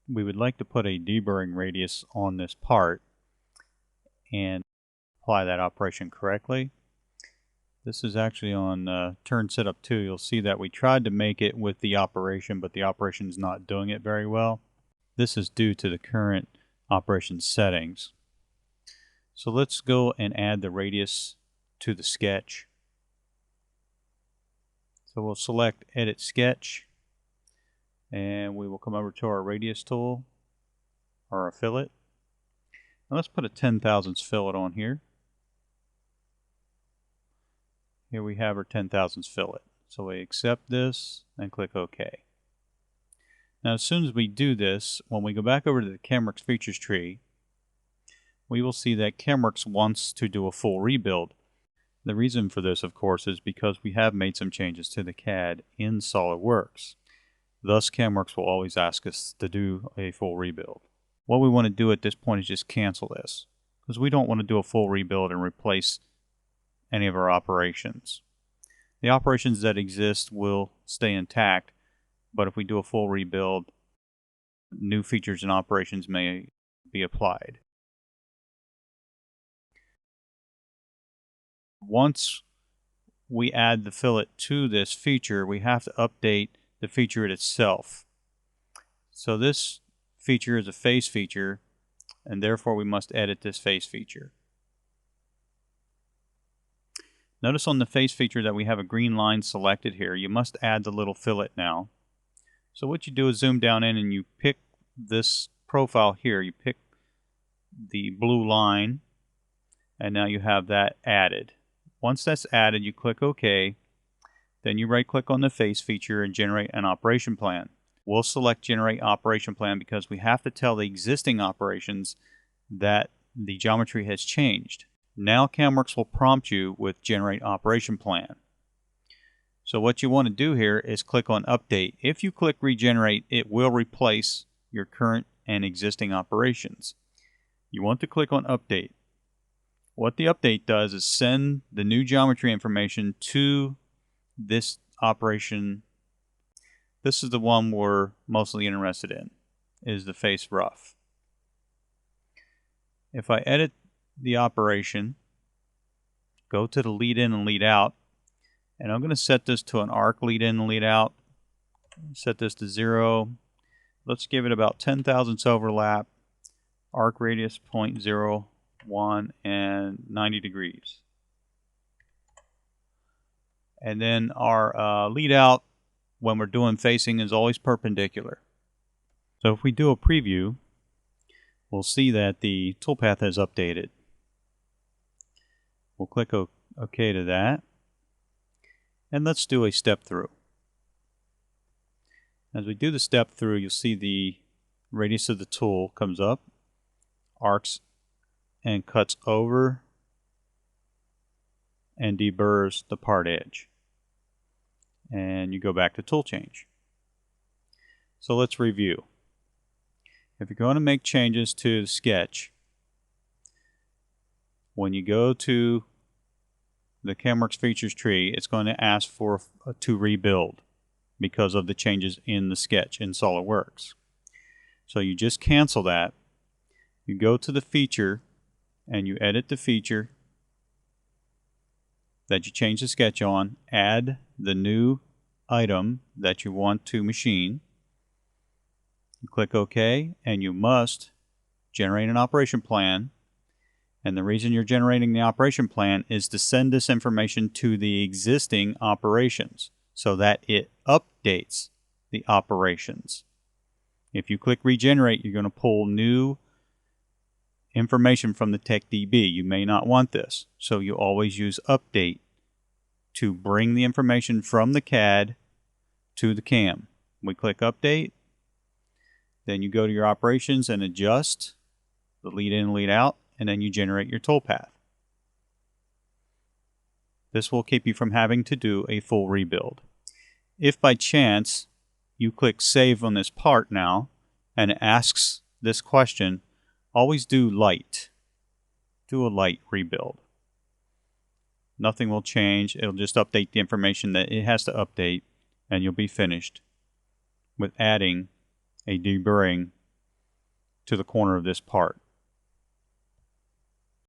we would like to put a deburring radius on this part and apply that operation correctly. This is actually on turn setup 2. You'll see that we tried to make it with the operation, but the operation is not doing it very well. This is due to the current operation settings. So let's go and add the radius to the sketch. So we'll select Edit Sketch, and we will come over to our radius tool, or our fillet. Now let's put a 10,000ths fillet on here. Here we have our 10,000ths fillet. So we accept this and click OK. Now as soon as we do this, when we go back over to the Cimtronics features tree, we will see that Cimtronics wants to do a full rebuild. The reason for this, of course, is because we have made some changes to the CAD in SolidWorks. Thus, Cimtronics will always ask us to do a full rebuild. What we want to do at this point is just cancel this, because we don't want to do a full rebuild and replace any of our operations. The operations that exist will stay intact, but if we do a full rebuild, new features and operations may be applied. Once we add the fillet to this feature, we have to update the feature itself. So this feature is a face feature, and therefore we must edit this face feature. Notice on the face feature that we have a green line selected here. You must add the little fillet now. So what you do is zoom down in and you pick this profile here. You pick the blue line, and now you have that added. Once that's added, you click OK. Then you right click on the face feature and generate an operation plan. We'll select generate operation plan because we have to tell the existing operations that the geometry has changed. Now Cimtronics will prompt you with generate operation plan. So what you want to do here is click on update. If you click regenerate, it will replace your current and existing operations. You want to click on update. What the update does is send the new geometry information to this operation. This is the one we're mostly interested in, is the face rough. If I edit the operation, go to the lead in and lead out, and I'm going to set this to an arc lead in and lead out. Set this to 0. Let's give it about 10,000ths overlap, arc radius 0.01 and 90 degrees. And then our lead out when we're doing facing is always perpendicular. So if we do a preview, we'll see that the toolpath has updated. We'll click OK to that. And let's do a step through. As we do the step through, you'll see the radius of the tool comes up, arcs and cuts over and deburrs the part edge. And you go back to tool change. So let's review. If you're going to make changes to the sketch, when you go to the Cimtronics features tree, it's going to ask for to rebuild because of the changes in the sketch in SolidWorks. So you just cancel that. You go to the feature and you edit the feature that you change the sketch on, add the new item that you want to machine. You click OK, and you must generate an operation plan. And the reason you're generating the operation plan is to send this information to the existing operations so that it updates the operations. If you click regenerate, you're going to pull new information from the TechDB. You may not want this, so you always use update to bring the information from the CAD to the CAM. We click update, then you go to your operations and adjust the lead in and lead out, and then you generate your toolpath. This will keep you from having to do a full rebuild. If by chance you click save on this part now and it asks this question, always do light. Do a light rebuild. Nothing will change. It'll just update the information that it has to update, and you'll be finished with adding a deburring to the corner of this part.